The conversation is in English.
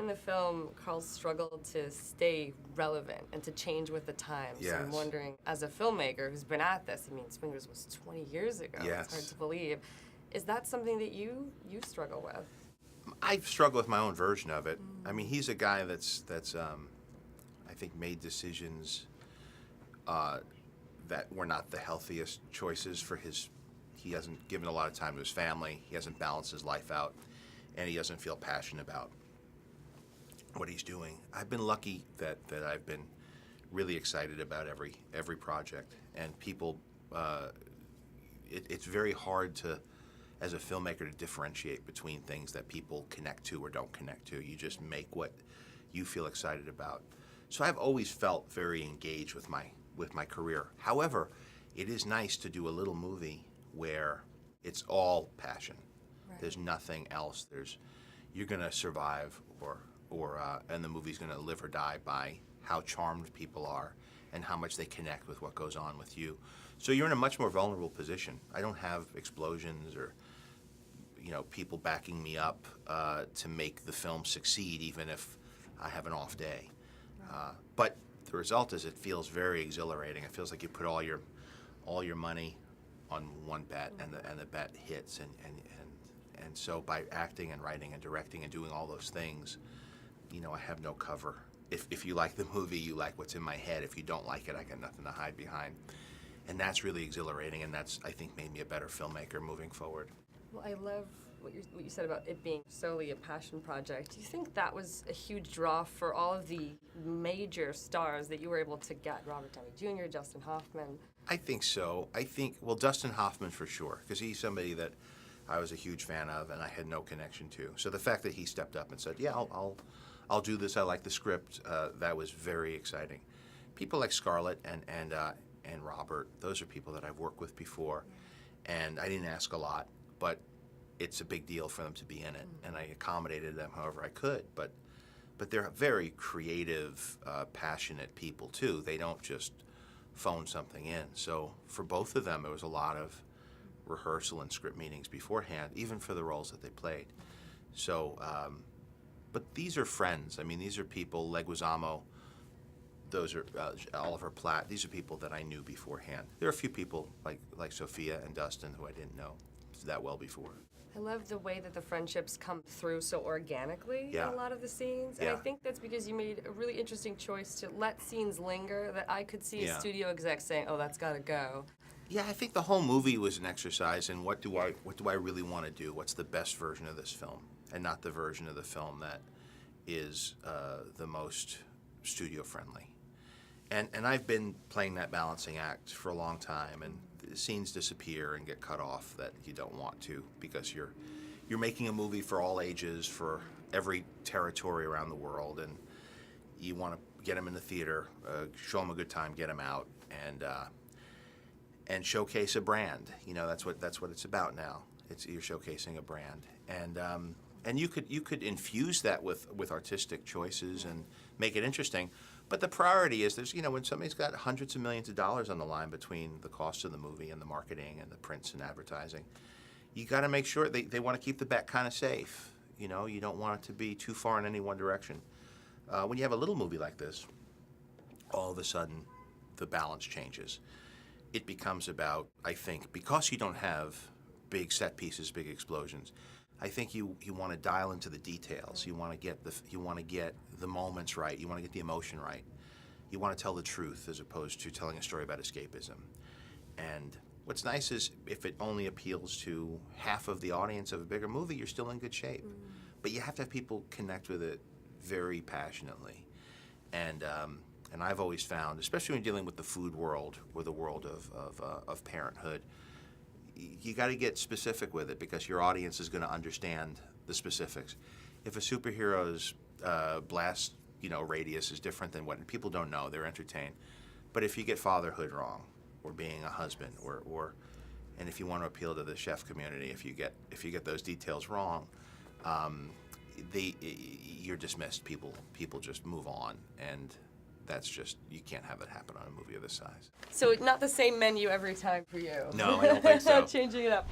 in the film, Carl struggled to stay relevant and to change with the times. Yes. I'm wondering, as a filmmaker who's been at this, I mean, Swingers was 20 years ago. Yes. It's hard to believe. Is that something that you struggle with? I've struggled with my own version of it. I mean, he's a guy that's I think made decisions that were not the healthiest choices for his. He hasn't given a lot of time to his family. He hasn't balanced his life out, and he doesn't feel passionate about what he's doing. I've been lucky that I've been really excited about every project, and people. It's very hard to, as a filmmaker, to differentiate between things that people connect to or don't connect to. You just make what you feel excited about. So I've always felt very engaged with my career. However, it is nice to do a little movie where it's all passion. Right. There's nothing else. You're going to survive, and the movie's going to live or die by how charmed people are and how much they connect with what goes on with you. So you're in a much more vulnerable position. I don't have explosions or people backing me up to make the film succeed, even if I have an off day. But the result is it feels very exhilarating. It feels like you put all your money on one bet, and the bet hits, and so by acting and writing and directing and doing all those things, I have no cover. If you like the movie, you like what's in my head. If you don't like it, I got nothing to hide behind. And that's really exhilarating, and that's, I think, made me a better filmmaker moving forward. Well, I love what you said about it being solely a passion project. Do you think that was a huge draw for all of the major stars that you were able to get? Robert Downey Jr., Dustin Hoffman? I think so. Dustin Hoffman for sure, because he's somebody that I was a huge fan of and I had no connection to. So the fact that he stepped up and said, yeah, I'll do this, I like the script, that was very exciting. People like Scarlett and Robert, those are people that I've worked with before, and I didn't ask a lot, but it's a big deal for them to be in it, and I accommodated them however I could. But they're very creative, passionate people too. They don't just phone something in. So for both of them, it was a lot of rehearsal and script meetings beforehand, even for the roles that they played. So, but these are friends. I mean, these are people. Leguizamo. Those are Oliver Platt. These are people that I knew beforehand. There are a few people like Sophia and Dustin who I didn't know that well before. I love the way that the friendships come through so organically in a lot of the scenes. And I think that's because you made a really interesting choice to let scenes linger that I could see a studio exec saying, oh, that's got to go. Yeah, I think the whole movie was an exercise in what do I really want to do? What's the best version of this film? And not the version of the film that is the most studio friendly. And I've been playing that balancing act for a long time, and the scenes disappear and get cut off that you don't want to, because you're making a movie for all ages, for every territory around the world, and you want to get them in the theater, show them a good time, get them out, and showcase a brand. That's what it's about now. You're showcasing a brand, and you could infuse that with artistic choices and make it interesting. But the priority is when somebody's got hundreds of millions of dollars on the line between the cost of the movie and the marketing and the prints and advertising, you got to make sure they want to keep the bet kind of safe. You don't want it to be too far in any one direction. When you have a little movie like this, all of a sudden the balance changes. It becomes about, I think, because you don't have big set pieces, big explosions, I think you want to dial into the details. You want to get the moments right. You want to get the emotion right. You want to tell the truth as opposed to telling a story about escapism. And what's nice is if it only appeals to half of the audience of a bigger movie, you're still in good shape. But you have to have people connect with it very passionately. And I've always found, especially when you're dealing with the food world or the world of parenthood, you got to get specific with it because your audience is going to understand the specifics. If a superhero's blast, radius is different than what people don't know, they're entertained. But if you get fatherhood wrong, or being a husband, and if you want to appeal to the chef community, if you get those details wrong, you're dismissed. People just move on, and that's just, you can't have that happen on a movie of this size. So not the same menu every time for you. No, I don't think so. Changing it up.